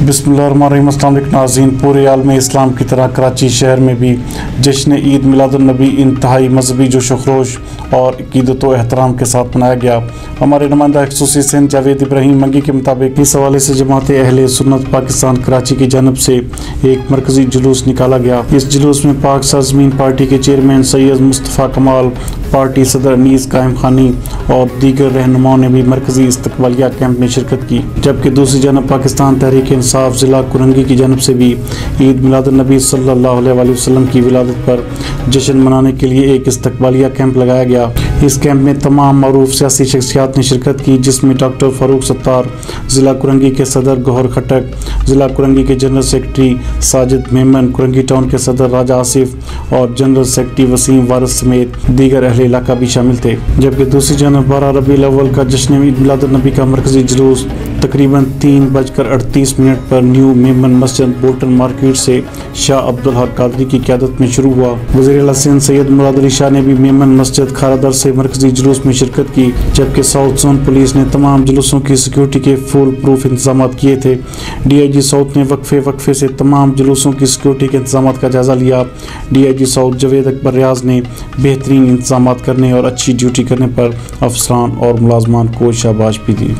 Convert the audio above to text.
बिस्मिल्लाहिर्रहमानिर्रहीम। अस्सलाम वालेकुम नाज़रीन। पूरे आलम इस्लाम की तरह कराची शहर में भी जश्न ईद मिलादुन्नबी इंतहाई मजहबी जोश खरोश और अक़ीदत व एहतराम के साथ मनाया गया। हमारे नुमाइंदा खसूसी सिंध जावेद इब्राहिम मंगी के मुताबिक इस हवाले से जमात अहले सुन्नत पाकिस्तान कराची की जानब से एक मरकजी जुलूस निकाला गया। इस जुलूस में पाक सरजमीन पार्टी के चेयरमैन सैयद मुस्तफ़ा कमाल, पार्टी सदर अनीस कायम खानी और दीगर रहनुमाओं ने भी मरकजी इस्तकबालिया कैंप में शिरकत की। जबकि दूसरी जानब पाकिस्तान तहरीक इंसाफ ज़िला कुरंगी की जानब से भी ईद मिलादुन्नबी सल्लल्लाहु अलैहि वसल्लम की विलादत पर जश्न मनाने के लिए एक इस्तकबालिया कैंप लगाया गया। इस कैंप में तमाम मरूफ सियासी शख्सियात ने शिरकत की, जिसमें डॉक्टर फ़ारूक सत्तार, ज़िला कुरंगी के सदर गौहर खटक, ज़िला कुरंगी के general secretary Sajid Memon, Korangi town के सदर राजा आसिफ और जनरल सेक्रेटरी वसीम वारिस समेत दीगर अहले इलाका भी शामिल थे। जबकि दूसरी जानब 12 रबीउल अव्वल का जश्न ईद मिलादुन्नबी का मरकजी जुलूस तकरीबन 3:38 पर न्यू मेमन मस्जिद बोल्टन मार्केट से शाह अब्दुल हक कादरी की क़यादत में शुरू हुआ। वज़ीर आला सिंध सैयद मुराद अली शाह ने भी मेमन मस्जिद खारादर से मरकजी जुलूस में शिरकत की। जबकि साउथ जोन पुलिस ने तमाम जुलूसों की सिक्योरिटी के फुल प्रूफ इंतजाम किए थे। DIG साउथ ने वक्फे से तमाम जुलूसों की सिक्योरिटी के इंतजाम का जायजा लिया। DIG साउथ जवेद अकबर रियाज ने बेहतरीन इंतजाम करने और अच्छी ड्यूटी करने पर अफसरान और मुलाजमान को शाबाश भी दी।